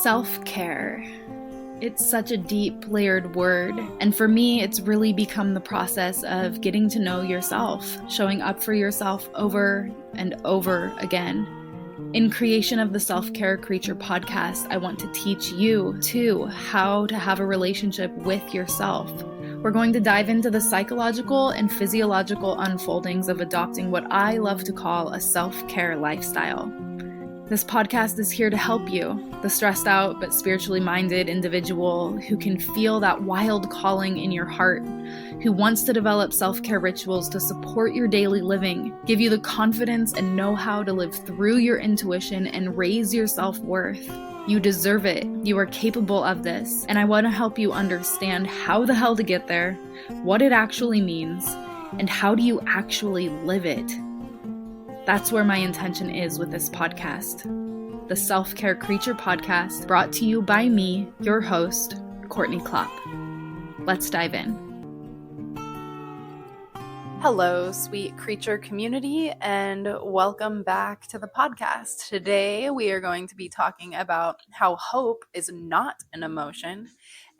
Self-care. It's such a deep, layered word, and for me, it's really become the process of getting to know yourself, showing up for yourself over and over again. In creation of the Self-Care Creature podcast, I want to teach you, too, how to have a relationship with yourself. We're going to dive into the psychological and physiological unfoldings of adopting what I love to call a self-care lifestyle. This podcast is here to help you, the stressed out but spiritually minded individual who can feel that wild calling in your heart, who wants to develop self-care rituals to support your daily living, give you the confidence and know-how to live through your intuition and raise your self-worth. You deserve it. You are capable of this. And I want to help you understand how the hell to get there, what it actually means, and how do you actually live it. That's where my intention is with this podcast. The Self-Care Creature podcast, brought to you by me, your host, Courtney Klopp. Let's dive in. Hello, sweet creature community, and welcome back to the podcast. Today, we are going to be talking about how hope is not an emotion,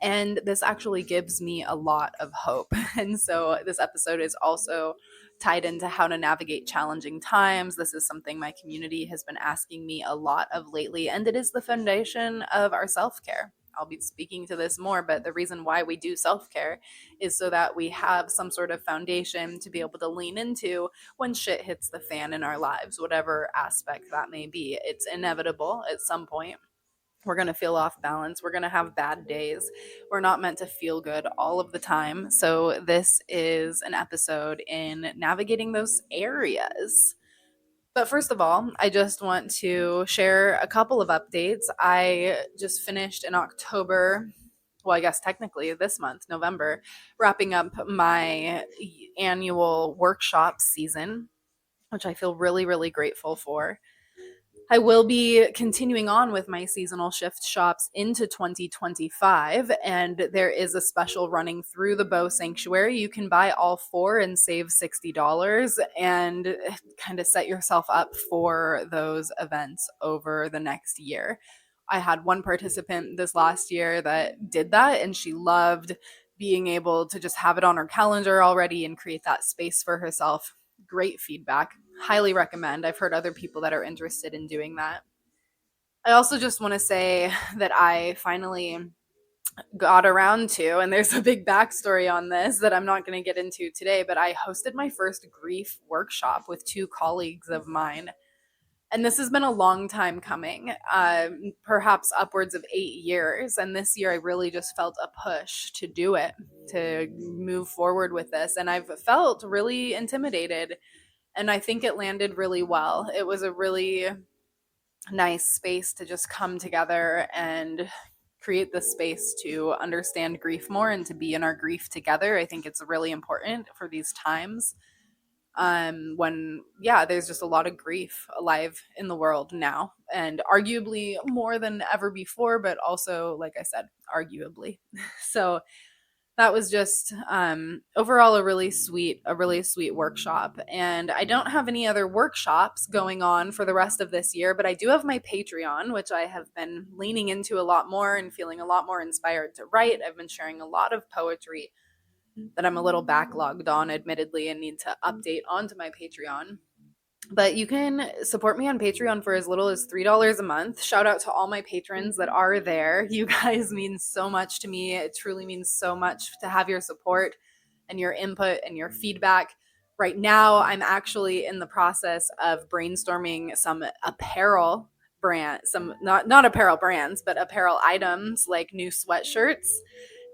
and this actually gives me a lot of hope. And so this episode is also tied into how to navigate challenging times. This is something my community has been asking me a lot of lately, and it is the foundation of our self-care. I'll be speaking to this more, but the reason why we do self-care is so that we have some sort of foundation to be able to lean into when shit hits the fan in our lives, whatever aspect that may be. It's inevitable at some point. We're going to feel off balance. We're going to have bad days. We're not meant to feel good all of the time. So this is an episode in navigating those areas. But first of all, I just want to share a couple of updates. I just finished in October, well, I guess technically this month, November, wrapping up my annual workshop season, which I feel really, really grateful for. I will be continuing on with my seasonal shift shops into 2025, and there is a special running through the Bow Sanctuary. You can buy all four and save $60 and kind of set yourself up for those events over the next year. I had one participant this last year that did that, and she loved being able to just have it on her calendar already and create that space for herself. Great feedback. Highly recommend. I've heard other people that are interested in doing that. I also just want to say that I finally got around to, and there's a big backstory on this that I'm not going to get into today, but I hosted my first grief workshop with two colleagues of mine. And this has been a long time coming, perhaps upwards of 8 years. And this year I really just felt a push to do it, to move forward with this. And I've felt really intimidated. And I think it landed really well. It was a really nice space to just come together and create the space to understand grief more and to be in our grief together. I think it's really important for these times when, there's just a lot of grief alive in the world now, and arguably more than ever before, but also, like I said, arguably. So that was just overall a really sweet workshop. And I don't have any other workshops going on for the rest of this year, but I do have my Patreon, which I have been leaning into a lot more and feeling a lot more inspired to write. I've been sharing a lot of poetry that I'm a little backlogged on, admittedly, and need to update onto my Patreon. But you can support me on Patreon for as little as $3 a month. Shout out to all my patrons that are there. You guys mean so much to me. It truly means so much to have your support and your input and your feedback. Right now, I'm actually in the process of brainstorming some apparel brands, some not apparel brands, but apparel items like new sweatshirts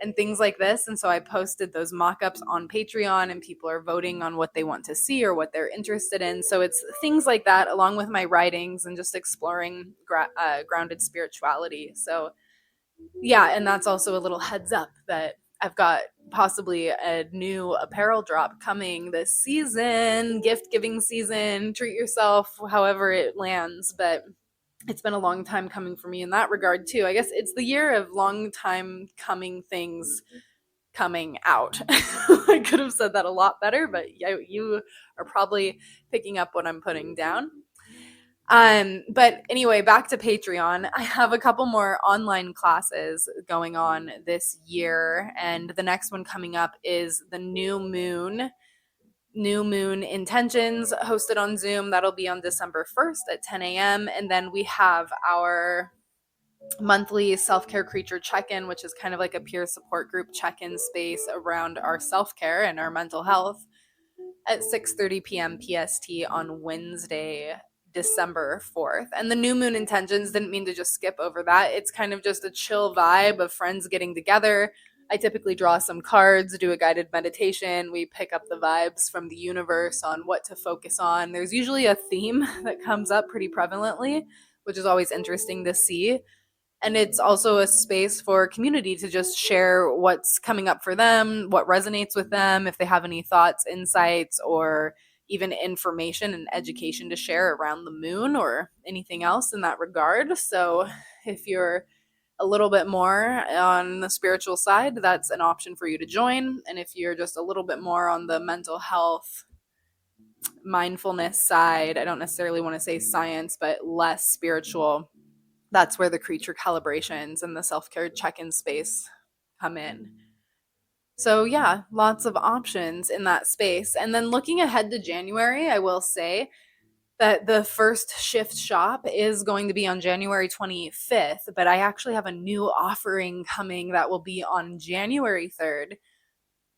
and things like this. And so I posted those mock-ups on Patreon, and people are voting on what they want to see or what they're interested in. So it's things like that, along with my writings and just exploring grounded spirituality. So and that's also a little heads up that I've got possibly a new apparel drop coming this season, gift giving season. Treat yourself however it lands, but it's been a long time coming for me in that regard too. I guess it's the year of long time coming things coming out. I could have said that a lot better, but you are probably picking up what I'm putting down. But anyway, back to Patreon. I have a couple more online classes going on this year, and the next one coming up is the new moon intentions hosted on Zoom. That'll be on December 1st at 10 a.m. And then we have our monthly self-care creature check-in, which is kind of like a peer support group check-in space around our self-care and our mental health at 6:30 p.m. PST on Wednesday, December 4th. And the new moon intentions, didn't mean to just skip over that. It's kind of just a chill vibe of friends getting together. I typically draw some cards, do a guided meditation. We pick up the vibes from the universe on what to focus on. There's usually a theme that comes up pretty prevalently, which is always interesting to see. And it's also a space for community to just share what's coming up for them, what resonates with them, if they have any thoughts, insights, or even information and education to share around the moon or anything else in that regard. So if you're a little bit more on the spiritual side, that's an option for you to join. And if you're just a little bit more on the mental health, mindfulness side, I don't necessarily want to say science, but less spiritual, that's where the creature calibrations and the self-care check-in space come in. So yeah, lots of options in that space. And then looking ahead to January, I will say that the first shift shop is going to be on January 25th, but I actually have a new offering coming that will be on January 3rd.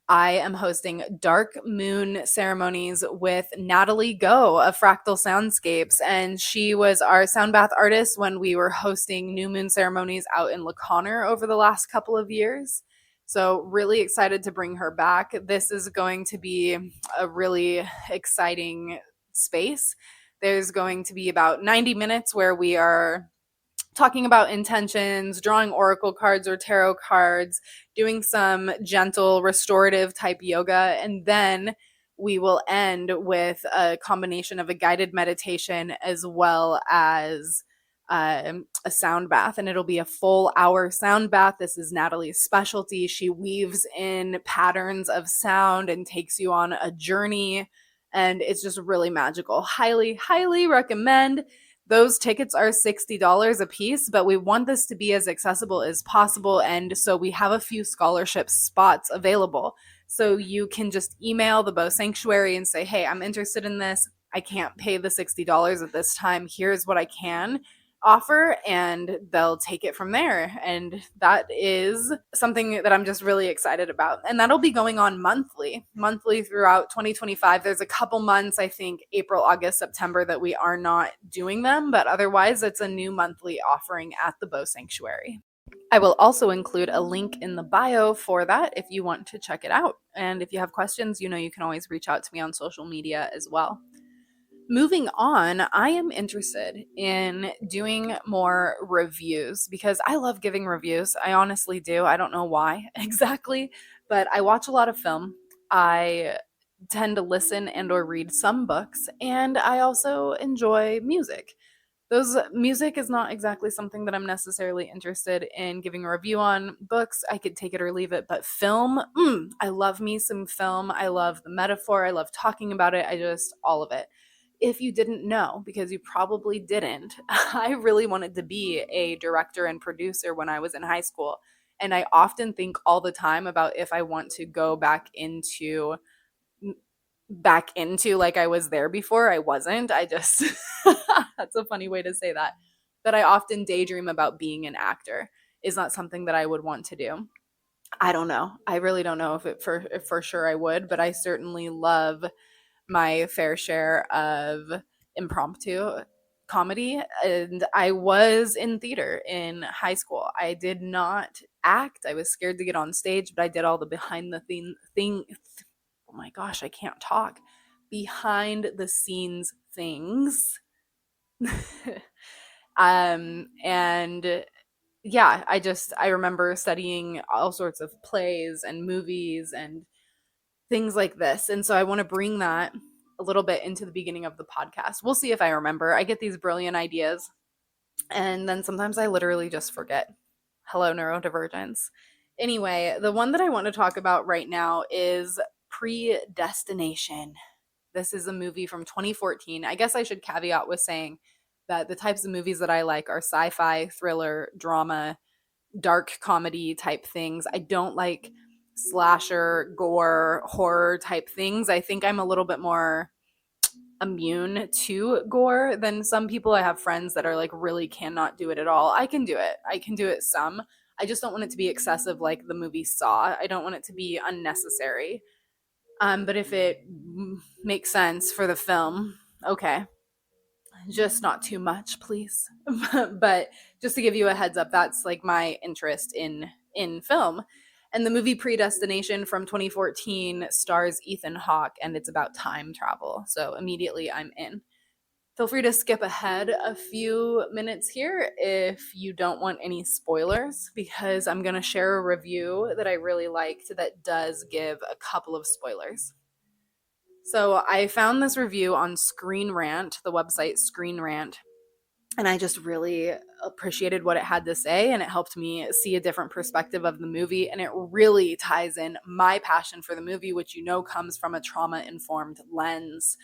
I am hosting Dark Moon Ceremonies with Natalie Go of Fractal Soundscapes, and she was our sound bath artist when we were hosting New Moon ceremonies out in La Conner over the last couple of years. So really excited to bring her back. This is going to be a really exciting space. There's going to be about 90 minutes where we are talking about intentions, drawing oracle cards or tarot cards, doing some gentle restorative type yoga, and then we will end with a combination of a guided meditation as well as a sound bath, and it'll be a full hour sound bath. This is Natalie's specialty. She weaves in patterns of sound and takes you on a journey, and it's just really magical. Highly, highly recommend. Those tickets are $60 a piece, but we want this to be as accessible as possible. And so we have a few scholarship spots available. So you can just email the Bow Sanctuary and say, hey, I'm interested in this. I can't pay the $60 at this time. Here's what I can offer, and they'll take it from there. And that is something that I'm just really excited about. And that'll be going on monthly throughout 2025. There's a couple months, I think April, August, September, that we are not doing them, but otherwise it's a new monthly offering at the Bow Sanctuary. I will also include a link in the bio for that if you want to check it out. And if you have questions, you can always reach out to me on social media as well. Moving on, I am interested in doing more reviews because I love giving reviews. I honestly do. I don't know why exactly, but I watch a lot of film. I tend to listen and or read some books, and I also enjoy music. Music is not exactly something that I'm necessarily interested in giving a review on. Books, I could take it or leave it, but film, I love me some film. I love the metaphor. I love talking about it. All of it. If you didn't know, because you probably didn't, I really wanted to be a director and producer when I was in high school. And I often think all the time about if I want to go back into like I was there before. I wasn't. That's a funny way to say that. But I often daydream about being an actor. Is not something that I would want to do. I don't know. I really don't know if for sure I would, but I certainly love my fair share of impromptu comedy, and I was in theater in high school. I did not act. I was scared to get on stage, but I did all the behind the thing. Oh my gosh, I can't talk. Behind the scenes things. And yeah, I remember studying all sorts of plays and movies and things like this. And so I want to bring that a little bit into the beginning of the podcast. We'll see if I remember. I get these brilliant ideas, and then sometimes I literally just forget. Hello, neurodivergence. Anyway, the one that I want to talk about right now is Predestination. This is a movie from 2014. I guess I should caveat with saying that the types of movies that I like are sci-fi, thriller, drama, dark comedy type things. I don't like slasher, gore, horror type things. I think I'm a little bit more immune to gore than some people. I have friends that are like really cannot do it at all. I can do it. I can do it some. I just don't want it to be excessive like the movie Saw. I don't want it to be unnecessary. But if it makes sense for the film, okay. Just not too much, please. But just to give you a heads up, that's like my interest in film. And the movie Predestination from 2014 stars Ethan Hawke, and it's about time travel. So immediately I'm in. Feel free to skip ahead a few minutes here if you don't want any spoilers, because I'm going to share a review that I really liked that does give a couple of spoilers. So I found this review on Screen Rant, the website Screen Rant, and I just really appreciated what it had to say, and it helped me see a different perspective of the movie, and it really ties in my passion for the movie, which you know comes from a trauma-informed lens.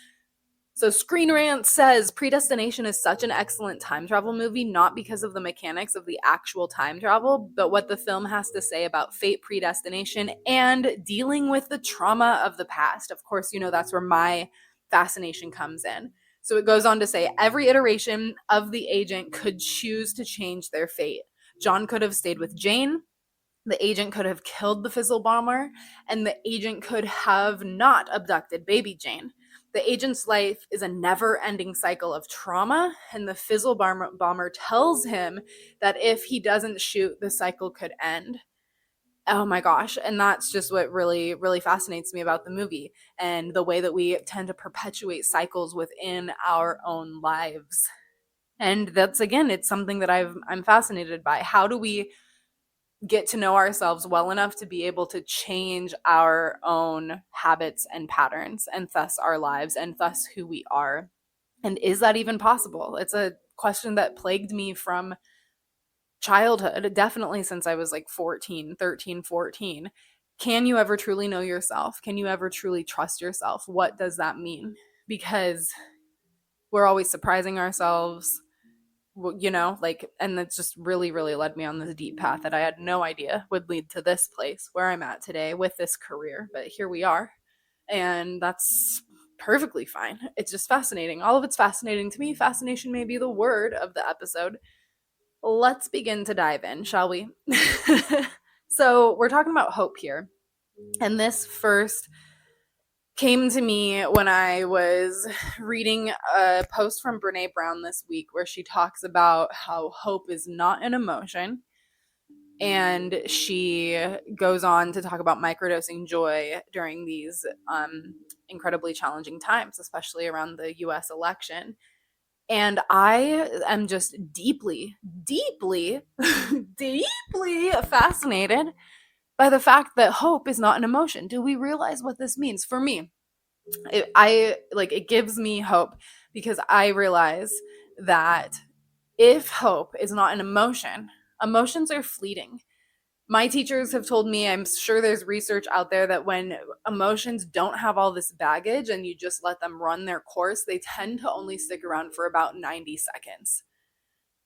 So Screen Rant says Predestination is such an excellent time travel movie, not because of the mechanics of the actual time travel, but what the film has to say about fate, predestination, and dealing with the trauma of the past. Of course, you know, that's where my fascination comes in. So it goes on to say every iteration of the agent could choose to change their fate. John could have stayed with Jane. The agent could have killed the Fizzle bomber, and the agent could have not abducted baby Jane. The agent's life is a never-ending cycle of trauma, and the Fizzle bomber tells him that if he doesn't shoot, the cycle could end. Oh my gosh. And that's just what really, really fascinates me about the movie, and the way that we tend to perpetuate cycles within our own lives. And that's, again, it's something that I'm fascinated by. How do we get to know ourselves well enough to be able to change our own habits and patterns, and thus our lives, and thus who we are? And is that even possible? It's a question that plagued me from childhood, definitely since I was like 14. Can you ever truly know yourself? Can you ever truly trust yourself? What does that mean? Because we're always surprising ourselves, you know, like, and it's just really, really led me on this deep path that I had no idea would lead to this place where I'm at today with this career. But here we are, and that's perfectly fine. It's just fascinating. All of it's fascinating to me. Fascination may be the word of the episode. Let's begin to dive in, shall we? So we're talking about hope here, and this first came to me when I was reading a post from Brene Brown this week, where she talks about how hope is not an emotion. And she goes on to talk about microdosing joy during these incredibly challenging times, especially around the US election. And I am just deeply, deeply, deeply fascinated by the fact that hope is not an emotion. Do we realize what this means? For me, it gives me hope, because I realize that if hope is not an emotion, emotions are fleeting. My teachers have told me, I'm sure there's research out there, that when emotions don't have all this baggage and you just let them run their course, they tend to only stick around for about 90 seconds.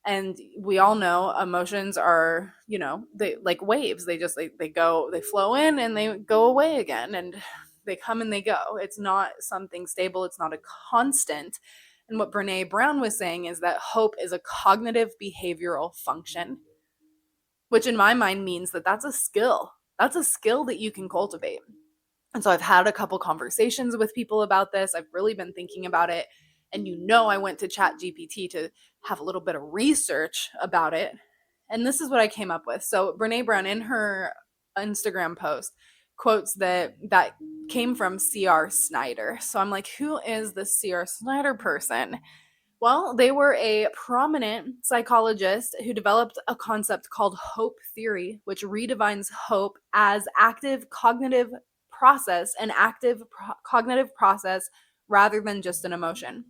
And we all know emotions are, you know, they like waves. They just they go, they flow in and they go away again, and they come and they go. It's not something stable. It's not a constant. And what Brene Brown was saying is that hope is a cognitive behavioral function, which in my mind means that that's a skill. That's a skill that you can cultivate. And so I've had a couple conversations with people about this. I've really been thinking about it. And you know, I went to ChatGPT to have a little bit of research about it. And this is what I came up with. So Brene Brown, in her Instagram post, quotes that came from C.R. Snyder. So I'm like, who is this C.R. Snyder person? Well, they were a prominent psychologist who developed a concept called hope theory, which redefines hope as active cognitive process, an active cognitive process rather than just an emotion.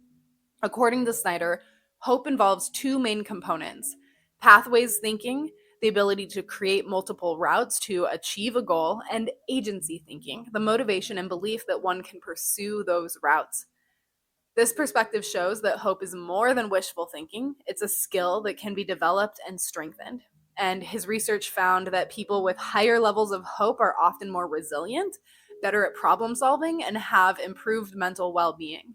According to Snyder, hope involves two main components: pathways thinking, the ability to create multiple routes to achieve a goal, and agency thinking, the motivation and belief that one can pursue those routes. This perspective shows that hope is more than wishful thinking. It's a skill that can be developed and strengthened. And his research found that people with higher levels of hope are often more resilient, better at problem solving, and have improved mental well being.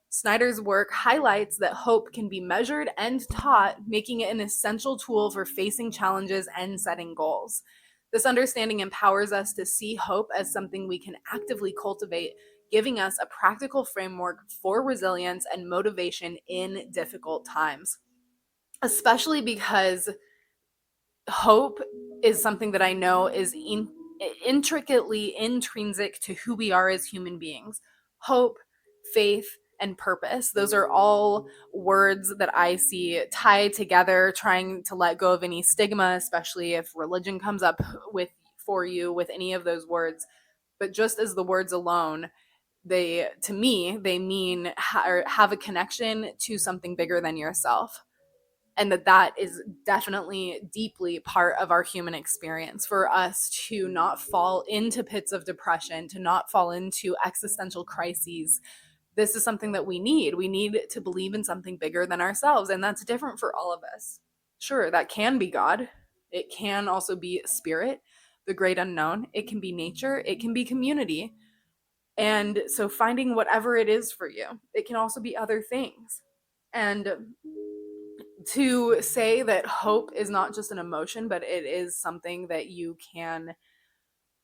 Snyder's work highlights that hope can be measured and taught, making it an essential tool for facing challenges and setting goals. This understanding empowers us to see hope as something we can actively cultivate, giving us a practical framework for resilience and motivation in difficult times, especially because hope is something that I know is intricately intrinsic to who we are as human beings. Hope, faith, and purpose. Those are all words that I see tied together, trying to let go of any stigma, especially if religion comes up with for you with any of those words. But just as the words alone, they to me they mean have a connection to something bigger than yourself, and that is definitely deeply part of our human experience, for us to not fall into pits of depression, to not fall into existential crises. This is something that we need to believe in something bigger than ourselves, and that's different for all of us. Sure, that can be God, it can also be spirit, the great unknown, it can be nature, it can be community. And so finding whatever it is for you, it can also be other things. And to say that hope is not just an emotion, but it is something that you can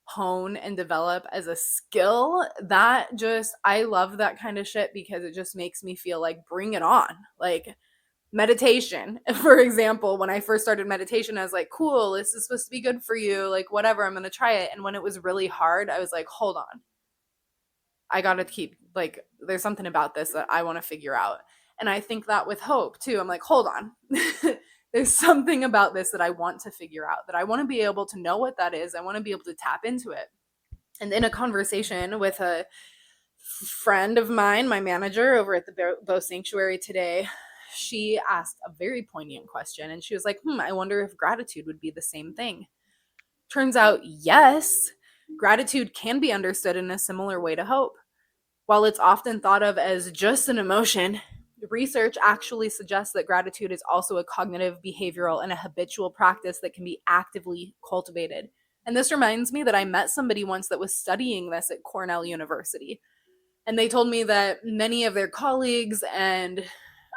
hone and develop as a skill, that just, I love that kind of shit, because it just makes me feel like, bring it on. Like meditation, for example, when I first started meditation, I was like, cool, this is supposed to be good for you, like whatever, I'm gonna try it. And when it was really hard, I was like, hold on, I gotta keep, like, there's something about this that I want to figure out. And I think that with hope too, I'm like, hold on. There's something about this that I want to figure out, that I want to be able to know what that is. I want to be able to tap into it. And in a conversation with a friend of mine, my manager over at the Bow Sanctuary today, she asked a very poignant question. And she was like, I wonder if gratitude would be the same thing. Turns out, yes, gratitude can be understood in a similar way to hope. While it's often thought of as just an emotion, research actually suggests that gratitude is also a cognitive, behavioral, and a habitual practice that can be actively cultivated. And this reminds me that I met somebody once that was studying this at Cornell University. And they told me that many of their colleagues and,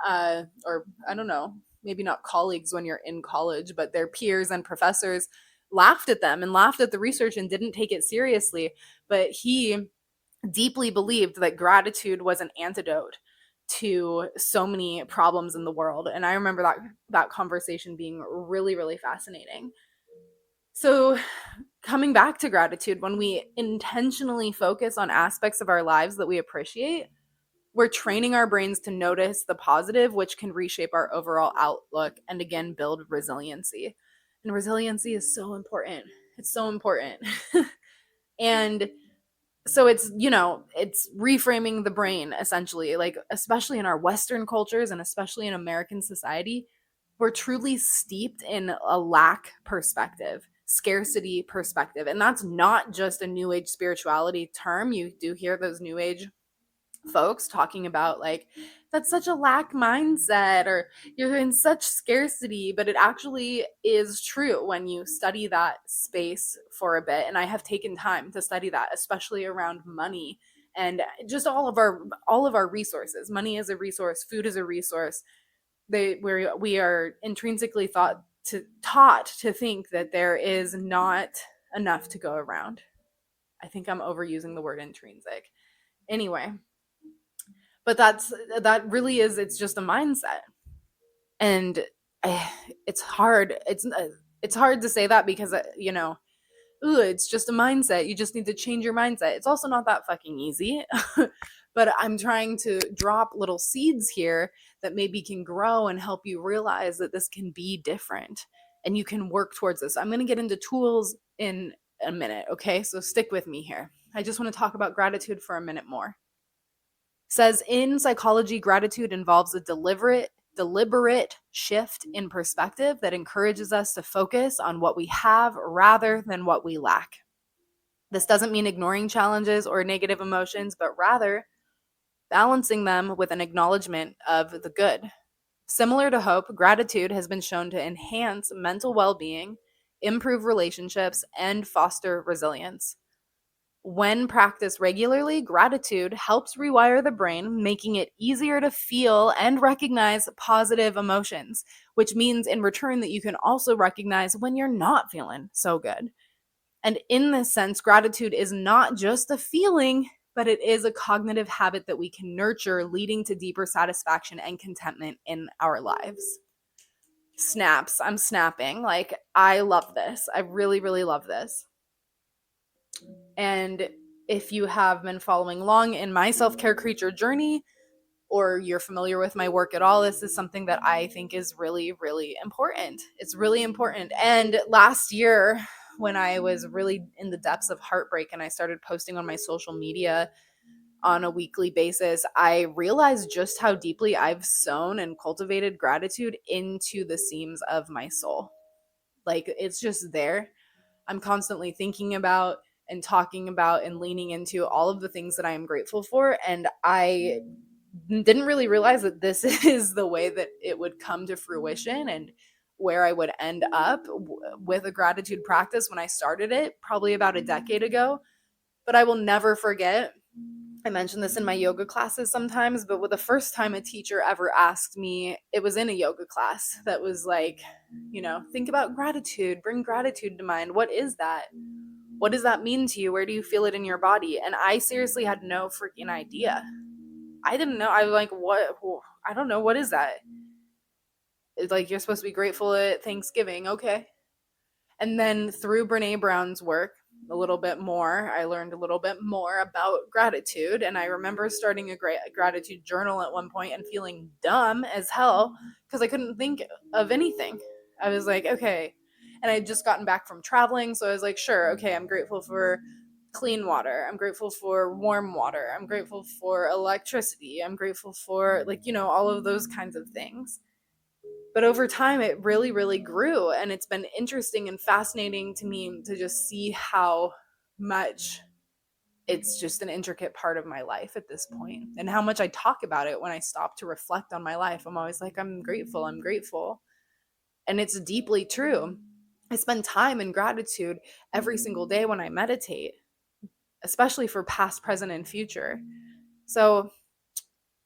or I don't know, maybe not colleagues when you're in college, but their peers and professors laughed at them and laughed at the research and didn't take it seriously. But he deeply believed that gratitude was an antidote to so many problems in the world. And I remember that conversation being really, really fascinating. So coming back to gratitude, when we intentionally focus on aspects of our lives that we appreciate, we're training our brains to notice the positive, which can reshape our overall outlook and again build resiliency. And resiliency is so important. It's so important. And so it's, it's reframing the brain, essentially, like, especially in our Western cultures and especially in American society, we're truly steeped in a lack perspective, scarcity perspective. And that's not just a new age spirituality term. You do hear those new age folks talking about, like, that's such a lack mindset, or you're in such scarcity, but it actually is true when you study that space for a bit. And I have taken time to study that, especially around money and just all of our resources. Money is a resource, food is a resource. We are intrinsically taught to think that there is not enough to go around. I think I'm overusing the word intrinsic. Anyway, but that really is, it's just a mindset. And it's hard, it's hard to say that, because it's just a mindset, you just need to change your mindset. It's also not that fucking easy. But I'm trying to drop little seeds here that maybe can grow and help you realize that this can be different and you can work towards this. I'm going to get into tools in a minute, okay? So stick with me here. I just want to talk about gratitude for a minute more. Says in psychology, gratitude involves a deliberate shift in perspective that encourages us to focus on what we have rather than what we lack. This doesn't mean ignoring challenges or negative emotions, but rather balancing them with an acknowledgement of the good. Similar to hope, gratitude has been shown to enhance mental well-being, improve relationships, and foster resilience. When practiced regularly, gratitude helps rewire the brain, making it easier to feel and recognize positive emotions, which means in return that you can also recognize when you're not feeling so good. And in this sense, gratitude is not just a feeling, but it is a cognitive habit that we can nurture, leading to deeper satisfaction and contentment in our lives. Snaps. I'm snapping. Like, I love this. I really, really love this. And if you have been following along in my self-care creature journey, or you're familiar with my work at all, this is something that I think is really, really important. It's really important. And last year, when I was really in the depths of heartbreak and I started posting on my social media on a weekly basis, I realized just how deeply I've sown and cultivated gratitude into the seams of my soul. Like, it's just there. I'm constantly thinking about and talking about and leaning into all of the things that I am grateful for. And I didn't really realize that this is the way that it would come to fruition and where I would end up with a gratitude practice when I started it, probably about a decade ago. But I will never forget, I mention this in my yoga classes sometimes, but the first time a teacher ever asked me, it was in a yoga class that was like, think about gratitude, bring gratitude to mind. What is that? What does that mean to you? Where do you feel it in your body? And I seriously had no freaking idea. I didn't know. I was like, what? I don't know. What is that? It's like, you're supposed to be grateful at Thanksgiving. Okay. And then through Brene Brown's work, a little bit more, I learned a little bit more about gratitude. And I remember starting a gratitude journal at one point and feeling dumb as hell because I couldn't think of anything. I was like, okay. And I had just gotten back from traveling. So I was like, sure, okay, I'm grateful for clean water. I'm grateful for warm water. I'm grateful for electricity. I'm grateful for, all of those kinds of things. But over time, it really, really grew. And it's been interesting and fascinating to me to just see how much it's just an intricate part of my life at this point, and how much I talk about it when I stop to reflect on my life. I'm always like, I'm grateful. I'm grateful. And it's deeply true. I spend time in gratitude every single day when I meditate, especially for past, present, and future. So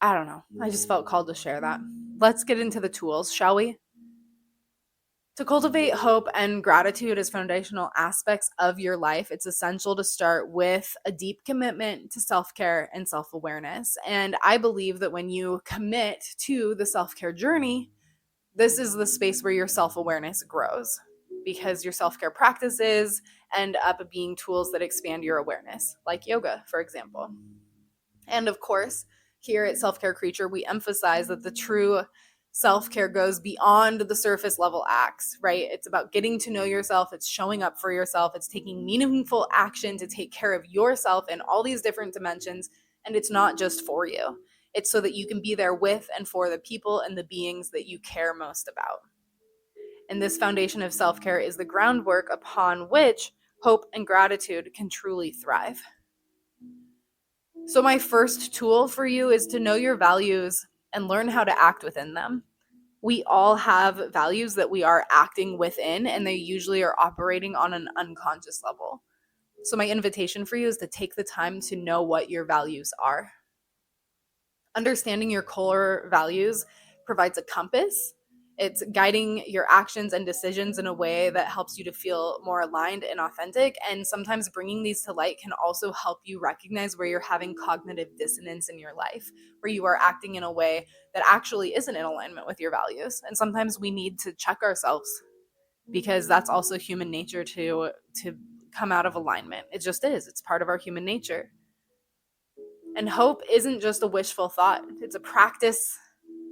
I don't know. I just felt called to share that. Let's get into the tools, shall we? To cultivate hope and gratitude as foundational aspects of your life, it's essential to start with a deep commitment to self-care and self-awareness. And I believe that when you commit to the self-care journey, this is the space where your self-awareness grows, because your self-care practices end up being tools that expand your awareness, like yoga, for example. And of course, here at Self-Care Creature, we emphasize that the true self-care goes beyond the surface level acts, right? It's about getting to know yourself. It's showing up for yourself. It's taking meaningful action to take care of yourself in all these different dimensions. And it's not just for you. It's so that you can be there with and for the people and the beings that you care most about. And this foundation of self-care is the groundwork upon which hope and gratitude can truly thrive. So my first tool for you is to know your values and learn how to act within them. We all have values that we are acting within, and they usually are operating on an unconscious level. So my invitation for you is to take the time to know what your values are. Understanding your core values provides a compass. It's guiding your actions and decisions in a way that helps you to feel more aligned and authentic. And sometimes bringing these to light can also help you recognize where you're having cognitive dissonance in your life, where you are acting in a way that actually isn't in alignment with your values. And sometimes we need to check ourselves, because that's also human nature to come out of alignment. It just is. It's part of our human nature. And hope isn't just a wishful thought. It's a practice.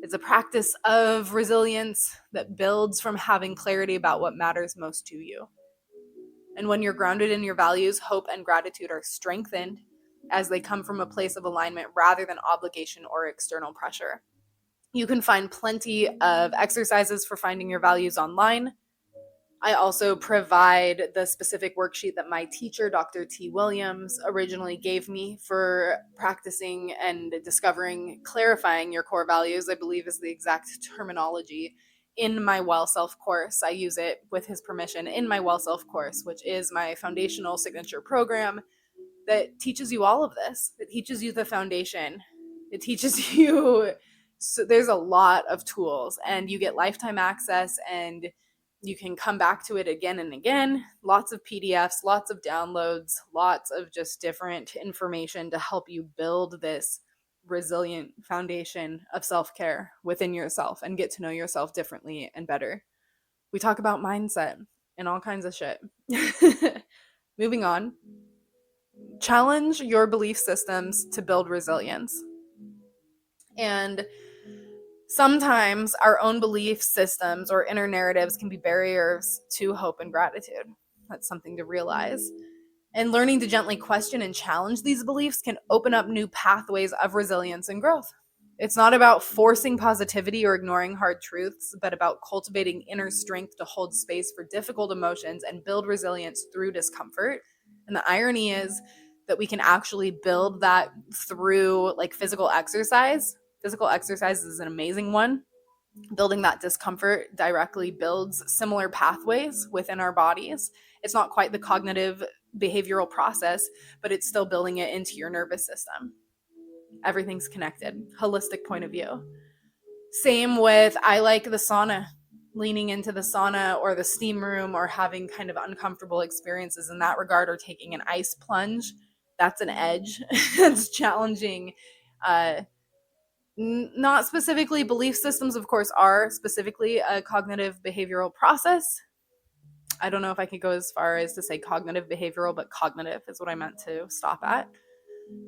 It's a practice of resilience that builds from having clarity about what matters most to you. And when you're grounded in your values, hope and gratitude are strengthened as they come from a place of alignment rather than obligation or external pressure. You can find plenty of exercises for finding your values online. I also provide the specific worksheet that my teacher, Dr. T. Williams, originally gave me for practicing and discovering, clarifying your core values, I believe is the exact terminology, in my WELLSELF course. I use it with his permission in my WELLSELF course, which is my foundational signature program that teaches you all of this. It teaches you the foundation. It teaches you, so there's a lot of tools, and you get lifetime access, and you can come back to it again and again. Lots of PDFs, lots of downloads, lots of just different information to help you build this resilient foundation of self-care within yourself and get to know yourself differently and better. We talk about mindset and all kinds of shit. Moving on. Challenge your belief systems to build resilience. And sometimes our own belief systems or inner narratives can be barriers to hope and gratitude. That's something to realize. And learning to gently question and challenge these beliefs can open up new pathways of resilience and growth. It's not about forcing positivity or ignoring hard truths, but about cultivating inner strength to hold space for difficult emotions and build resilience through discomfort. And the irony is that we can actually build that through like physical exercise. Physical exercise is an amazing one. Building that discomfort directly builds similar pathways within our bodies. It's not quite the cognitive behavioral process, but it's still building it into your nervous system. Everything's connected. Holistic point of view. Same with, I like the sauna. Leaning into the sauna or the steam room or having kind of uncomfortable experiences in that regard, or taking an ice plunge. That's an edge. It's challenging. Not specifically belief systems, of course, are specifically a cognitive behavioral process. I don't know if I could go as far as to say cognitive behavioral, but cognitive is what I meant to stop at.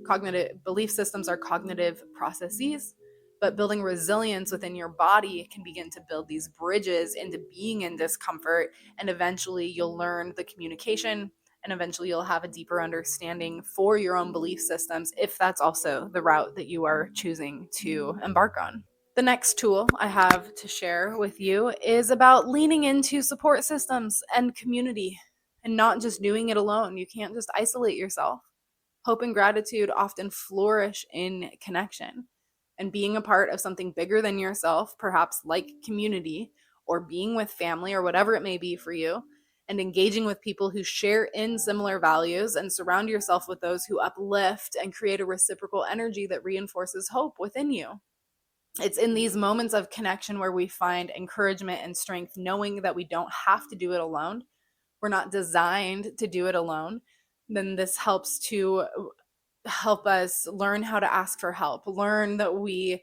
Cognitive belief systems are cognitive processes, but building resilience within your body can begin to build these bridges into being in discomfort, and eventually you'll learn the communication, and eventually you'll have a deeper understanding for your own belief systems if that's also the route that you are choosing to embark on. The next tool I have to share with you is about leaning into support systems and community, and not just doing it alone. You can't just isolate yourself. Hope and gratitude often flourish in connection, and being a part of something bigger than yourself, perhaps like community or being with family or whatever it may be for you, and engaging with people who share in similar values, and surround yourself with those who uplift and create a reciprocal energy that reinforces hope within you. It's in these moments of connection where we find encouragement and strength, knowing that we don't have to do it alone. We're not designed to do it alone. Then this helps to help us learn how to ask for help, learn that we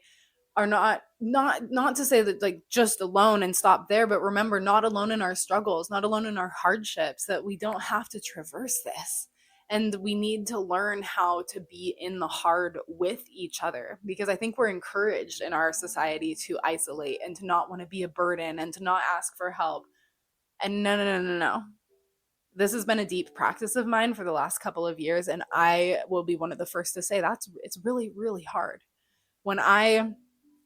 are not to say that like just alone and stop there, but remember, not alone in our struggles, not alone in our hardships, that we don't have to traverse this. And we need to learn how to be in the hard with each other, because I think we're encouraged in our society to isolate and to not want to be a burden and to not ask for help. And no. This has been a deep practice of mine for the last couple of years, and I will be one of the first to say it's really, really hard. When I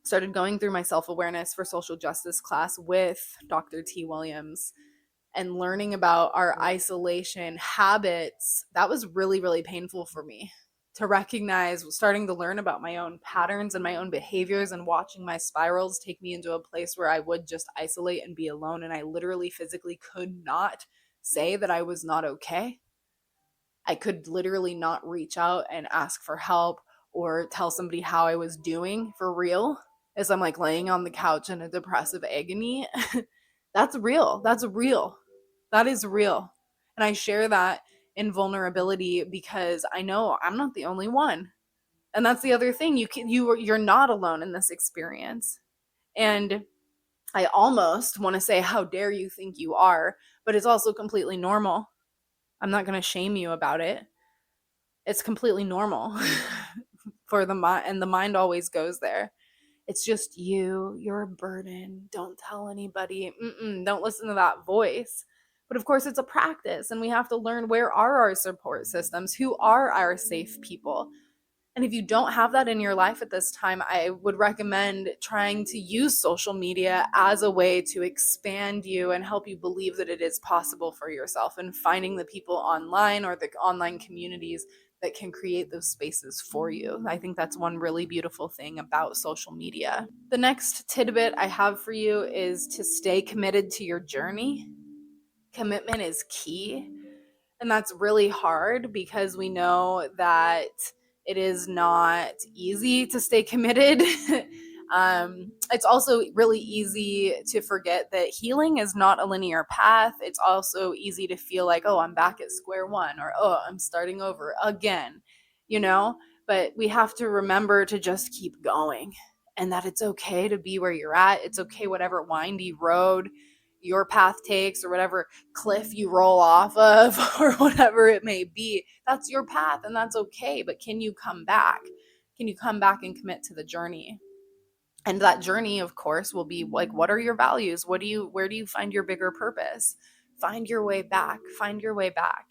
started going through my self-awareness for social justice class with Dr. T. Williams and learning about our isolation habits, that was really, really painful for me to recognize, starting to learn about my own patterns and my own behaviors, and watching my spirals take me into a place where I would just isolate and be alone, and I literally physically could not say that I was not okay. I could literally not reach out and ask for help or tell somebody how I was doing for real, as I'm like laying on the couch in a depressive agony. That's real. That's real. That is real. And I share that in vulnerability because I know I'm not the only one. And that's the other thing. You're not alone in this experience. And I almost want to say, how dare you think you are, but it's also completely normal. I'm not going to shame you about it. It's completely normal for the mind, and the mind always goes there. It's just you're a burden. Don't tell anybody. Don't listen to that voice. But of course, it's a practice, and we have to learn, where are our support systems? Who are our safe people? And if you don't have that in your life at this time, I would recommend trying to use social media as a way to expand you and help you believe that it is possible for yourself, and finding the people online or the online communities that can create those spaces for you. I think that's one really beautiful thing about social media. The next tidbit I have for you is to stay committed to your journey. Commitment is key. And that's really hard because we know that it is not easy to stay committed. It's also really easy to forget that healing is not a linear path. It's also easy to feel like, oh, I'm back at square one, or oh, I'm starting over again, you know? But we have to remember to just keep going, and that it's okay to be where you're at. It's okay, whatever windy road your path takes, or whatever cliff you roll off of, or whatever it may be. That's your path, and that's okay. But can you come back? Can you come back and commit to the journey? And that journey, of course, will be like, what are your values? Where do you find your bigger purpose? Find your way back. Find your way back.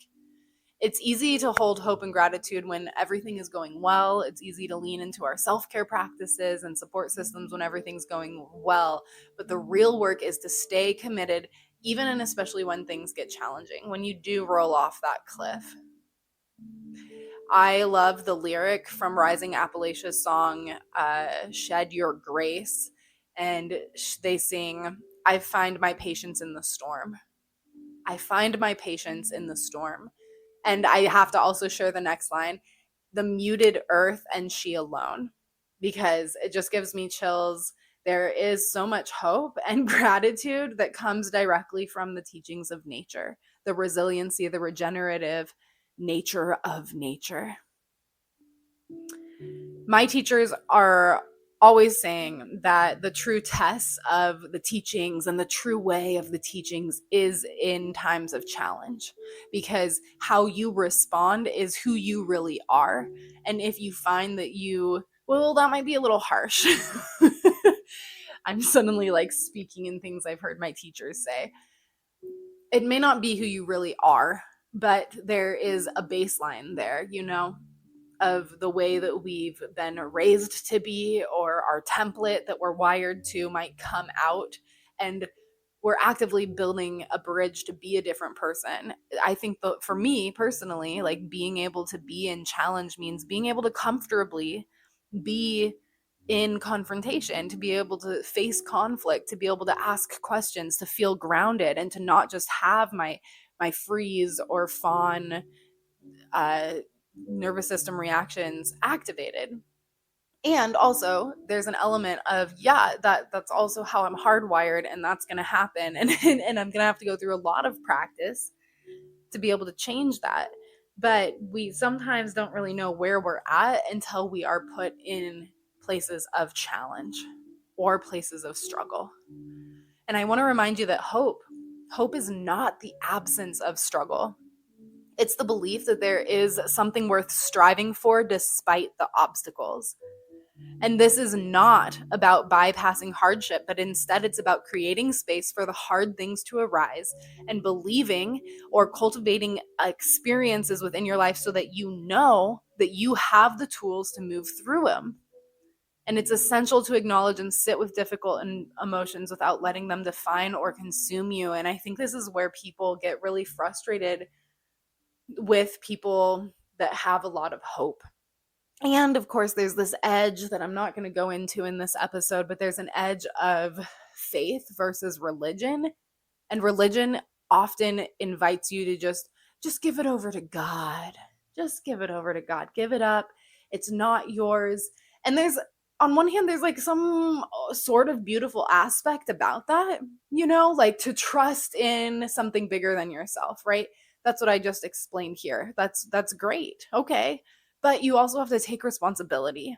It's easy to hold hope and gratitude when everything is going well. It's easy to lean into our self-care practices and support systems when everything's going well. But the real work is to stay committed, even and especially when things get challenging, when you do roll off that cliff. I love the lyric from Rising Appalachia's song, Shed Your Grace. And they sing, I find my patience in the storm. I find my patience in the storm. And I have to also share the next line, the muted earth and she alone, because it just gives me chills. There is so much hope and gratitude that comes directly from the teachings of nature, the resiliency, the regenerative nature of nature. My teachers are always saying that the true test of the teachings and the true way of the teachings is in times of challenge, because how you respond is who you really are. And if you find that well, that might be a little harsh. I'm suddenly like speaking in things I've heard my teachers say. It may not be who you really are, but there is a baseline there, of the way that we've been raised to be, or our template that we're wired to might come out, and we're actively building a bridge to be a different person. I think that for me personally, like, being able to be in challenge means being able to comfortably be in confrontation, to be able to face conflict, to be able to ask questions, to feel grounded, and to not just have my freeze or fawn uh, nervous system reactions activated. And also there's an element of, yeah, that's also how I'm hardwired, and that's going to happen, and and I'm going to have to go through a lot of practice to be able to change that. But we sometimes don't really know where we're at until we are put in places of challenge or places of struggle. And I want to remind you that hope is not the absence of struggle. It's the belief that there is something worth striving for despite the obstacles. And this is not about bypassing hardship, but instead it's about creating space for the hard things to arise, and believing or cultivating experiences within your life so that you know that you have the tools to move through them. And it's essential to acknowledge and sit with difficult emotions without letting them define or consume you. And I think this is where people get really frustrated with people that have a lot of hope. And of course, there's this edge that I'm not going to go into in this episode, but there's an edge of faith versus religion. And religion often invites you to just give it over to God. Just give it over to God. Give it up. It's not yours. And there's, on one hand, there's like some sort of beautiful aspect about that, like to trust in something bigger than yourself, right? That's what I just explained here. That's great. Okay. But you also have to take responsibility.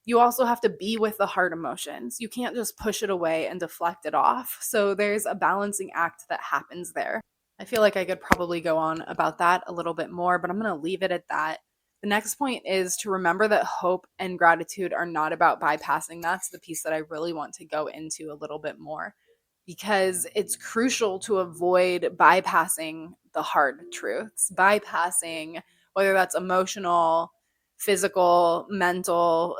You also have to be with the hard emotions. You can't just push it away and deflect it off. So there's a balancing act that happens there. I feel like I could probably go on about that a little bit more, but I'm going to leave it at that. The next point is to remember that hope and gratitude are not about bypassing. That's the piece that I really want to go into a little bit more, because it's crucial to avoid bypassing the hard truths, bypassing whether that's emotional, physical, mental.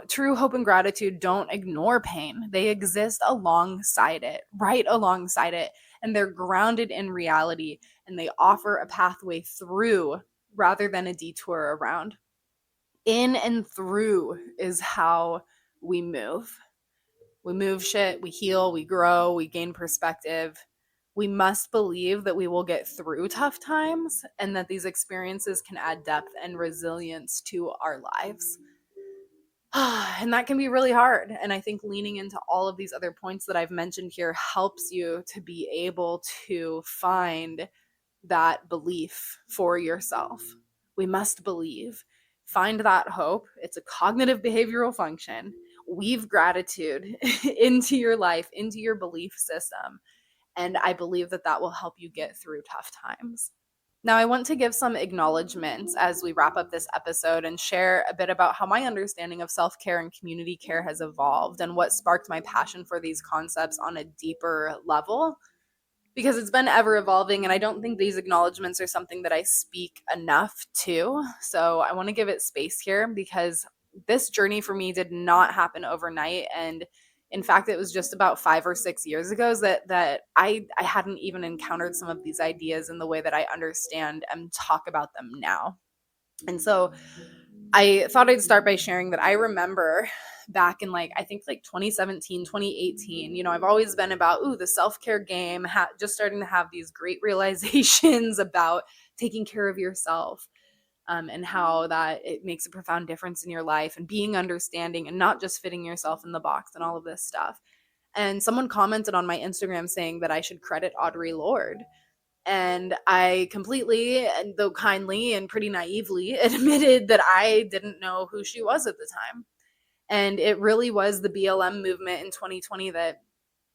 True hope and gratitude don't ignore pain. They exist alongside it, right alongside it, and they're grounded in reality, and they offer a pathway through rather than a detour around. In and through is how we move. We move shit, we heal, we grow, we gain perspective. We must believe that we will get through tough times and that these experiences can add depth and resilience to our lives. And that can be really hard. And I think leaning into all of these other points that I've mentioned here helps you to be able to find that belief for yourself. We must believe. Find that hope. It's a cognitive behavioral function. Weave gratitude into your life, into your belief system. And I believe that that will help you get through tough times. Now, I want to give some acknowledgments as we wrap up this episode and share a bit about how my understanding of self-care and community care has evolved and what sparked my passion for these concepts on a deeper level, because it's been ever evolving, and I don't think these acknowledgments are something that I speak enough to. So I want to give it space here, because this journey for me did not happen overnight. And in fact, it was just about 5 or 6 years ago that I hadn't even encountered some of these ideas in the way that I understand and talk about them now. And so I thought I'd start by sharing that I remember back in I think 2017, 2018, I've always been about, the self-care game, just starting to have these great realizations about taking care of yourself, and how that it makes a profound difference in your life, and being understanding and not just fitting yourself in the box and all of this stuff. And someone commented on my Instagram saying that I should credit Audre Lorde. And I completely, and though kindly and pretty naively, admitted that I didn't know who she was at the time. And it really was the BLM movement in 2020 that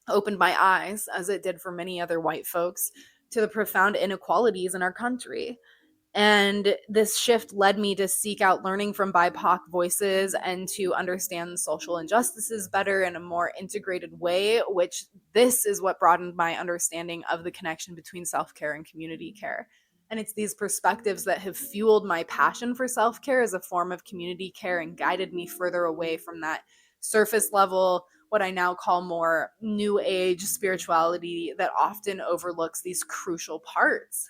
opened my eyes, as it did for many other white folks, to the profound inequalities in our country. And this shift led me to seek out learning from BIPOC voices and to understand social injustices better in a more integrated way, which this is what broadened my understanding of the connection between self-care and community care. And it's these perspectives that have fueled my passion for self-care as a form of community care and guided me further away from that surface level, what I now call more new age spirituality that often overlooks these crucial parts.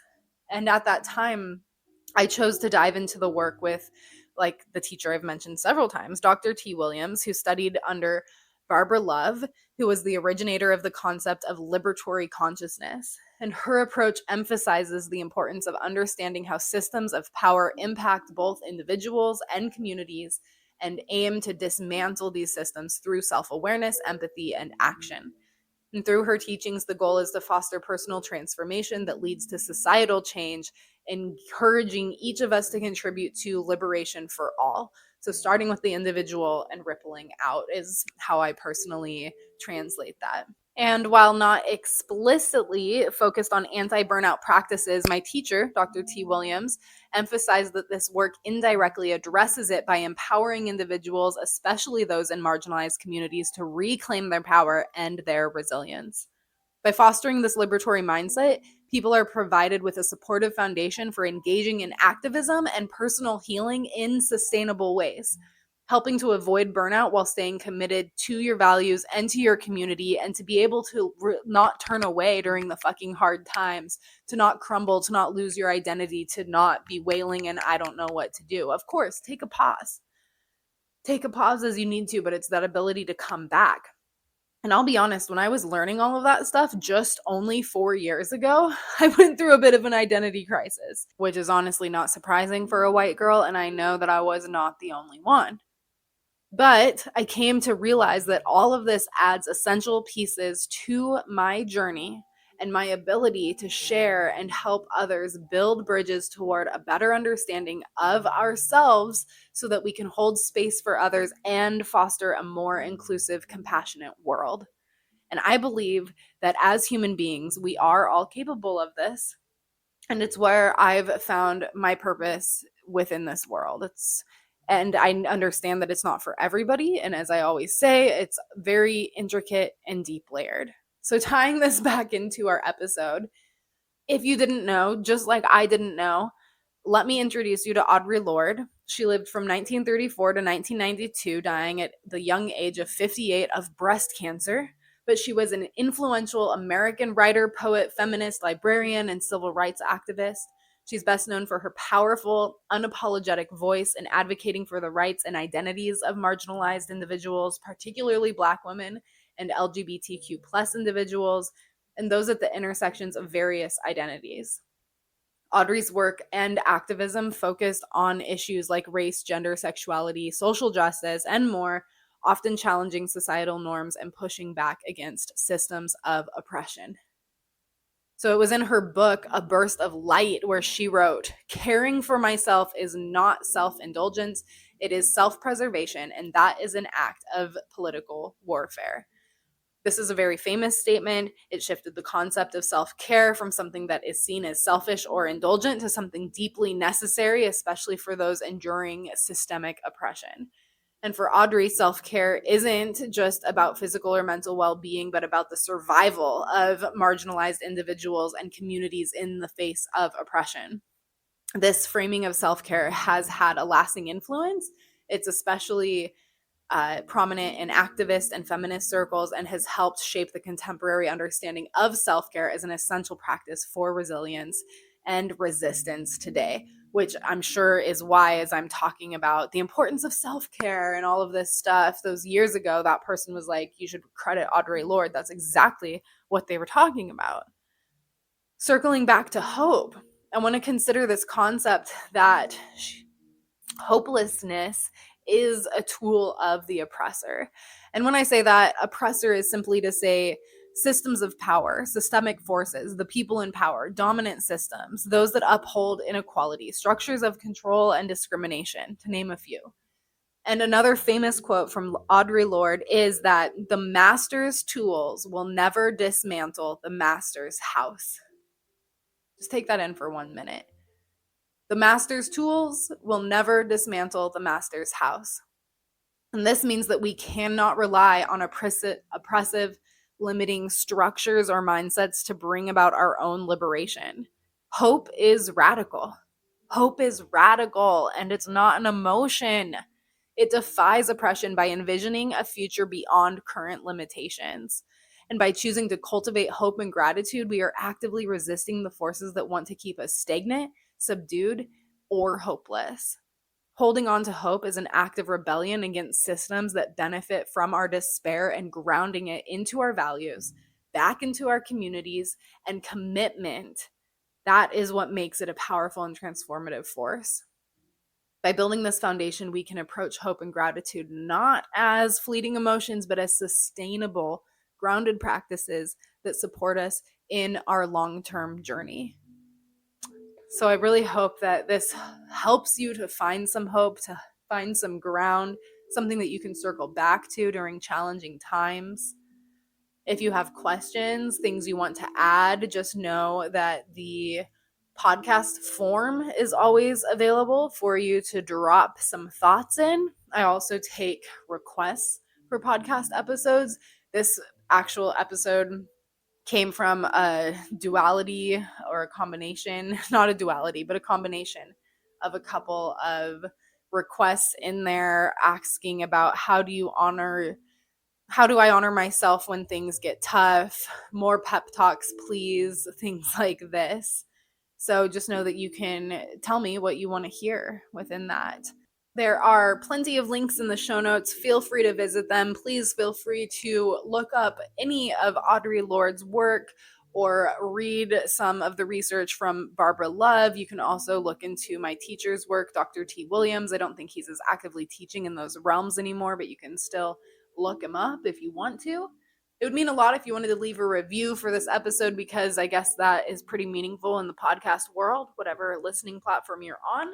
And at that time, I chose to dive into the work with the teacher I've mentioned several times, Dr. T. Williams, who studied under Barbara Love, who was the originator of the concept of liberatory consciousness. And her approach emphasizes the importance of understanding how systems of power impact both individuals and communities, and aim to dismantle these systems through self-awareness, empathy, and action. And through her teachings, the goal is to foster personal transformation that leads to societal change, encouraging each of us to contribute to liberation for all. So starting with the individual and rippling out is how I personally translate that. And while not explicitly focused on anti-burnout practices, my teacher, Dr. T. Williams, emphasized that this work indirectly addresses it by empowering individuals, especially those in marginalized communities, to reclaim their power and their resilience. By fostering this liberatory mindset, people are provided with a supportive foundation for engaging in activism and personal healing in sustainable ways, helping to avoid burnout while staying committed to your values and to your community, and to be able to not turn away during the fucking hard times, to not crumble, to not lose your identity, to not be wailing and I don't know what to do. Of course, take a pause. Take a pause as you need to, but it's that ability to come back. And I'll be honest, when I was learning all of that stuff just only 4 years ago, I went through a bit of an identity crisis, which is honestly not surprising for a white girl, and I know that I was not the only one. But I came to realize that all of this adds essential pieces to my journey and my ability to share and help others build bridges toward a better understanding of ourselves, so that we can hold space for others and foster a more inclusive, compassionate world. And I believe that as human beings, we are all capable of this. And it's where I've found my purpose within this world. And I understand that it's not for everybody. And as I always say, it's very intricate and deep layered. So tying this back into our episode, if you didn't know, just like I didn't know, let me introduce you to Audre Lorde. She lived from 1934 to 1992, dying at the young age of 58 of breast cancer. But she was an influential American writer, poet, feminist, librarian, and civil rights activist. She's best known for her powerful, unapologetic voice in advocating for the rights and identities of marginalized individuals, particularly Black women and LGBTQ plus individuals, and those at the intersections of various identities. Audre's work and activism focused on issues like race, gender, sexuality, social justice, and more, often challenging societal norms and pushing back against systems of oppression. So it was in her book, A Burst of Light, where she wrote, "Caring for myself is not self-indulgence, it is self-preservation, and that is an act of political warfare." This is a very famous statement. It shifted the concept of self-care from something that is seen as selfish or indulgent to something deeply necessary, especially for those enduring systemic oppression. And for Audre, self-care isn't just about physical or mental well-being, but about the survival of marginalized individuals and communities in the face of oppression. This framing of self-care has had a lasting influence. It's especially prominent in activist and feminist circles and has helped shape the contemporary understanding of self-care as an essential practice for resilience and resistance today, which I'm sure is why, as I'm talking about the importance of self-care and all of this stuff, those years ago, that person was like, you should credit Audre Lorde. That's exactly what they were talking about. Circling back to hope, I want to consider this concept that hopelessness is a tool of the oppressor. And when I say that, oppressor is simply to say systems of power, systemic forces, the people in power, dominant systems, those that uphold inequality, structures of control and discrimination, to name a few. And another famous quote from Audre Lorde is that the master's tools will never dismantle the master's house. Just take that in for 1 minute. The master's tools will never dismantle the master's house. And this means that we cannot rely on oppressive, limiting structures or mindsets to bring about our own liberation. Hope is radical. Hope is radical, and it's not an emotion. It defies oppression by envisioning a future beyond current limitations. And by choosing to cultivate hope and gratitude, we are actively resisting the forces that want to keep us stagnant, subdued, or hopeless. Holding on to hope is an act of rebellion against systems that benefit from our despair and grounding it into our values, back into our communities, and commitment. That is what makes it a powerful and transformative force. By building this foundation, we can approach hope and gratitude not as fleeting emotions, but as sustainable, grounded practices that support us in our long-term journey. So I really hope that this helps you to find some hope, to find some ground, something that you can circle back to during challenging times. If you have questions, things you want to add, just know that the podcast form is always available for you to drop some thoughts in. I also take requests for podcast episodes. This actual episode came from a duality or a combination, not a duality, but a combination of a couple of requests in there asking about how do I honor myself when things get tough, more pep talks, please, things like this. So just know that you can tell me what you want to hear within that. There are plenty of links in the show notes. Feel free to visit them. Please feel free to look up any of Audre Lorde's work or read some of the research from Barbara Love. You can also look into my teacher's work, Dr. T. Williams. I don't think he's as actively teaching in those realms anymore, but you can still look him up if you want to. It would mean a lot if you wanted to leave a review for this episode, because I guess that is pretty meaningful in the podcast world, whatever listening platform you're on.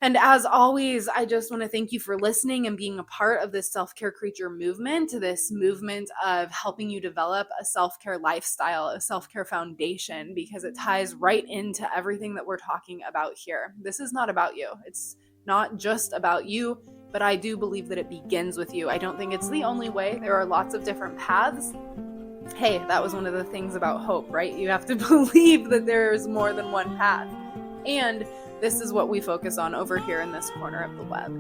And as always, I just want to thank you for listening and being a part of this self-care creature movement, this movement of helping you develop a self-care lifestyle, a self-care foundation, because it ties right into everything that we're talking about here. This is not about you. It's not just about you, but I do believe that it begins with you. I don't think it's the only way. There are lots of different paths. Hey, that was one of the things about hope, right? You have to believe that there's more than one path. And this is what we focus on over here in this corner of the web.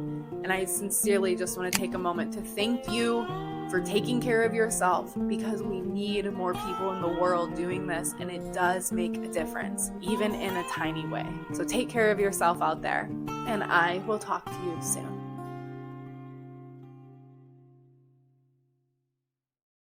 And I sincerely just want to take a moment to thank you for taking care of yourself, because we need more people in the world doing this, and it does make a difference, even in a tiny way. So take care of yourself out there, and I will talk to you soon.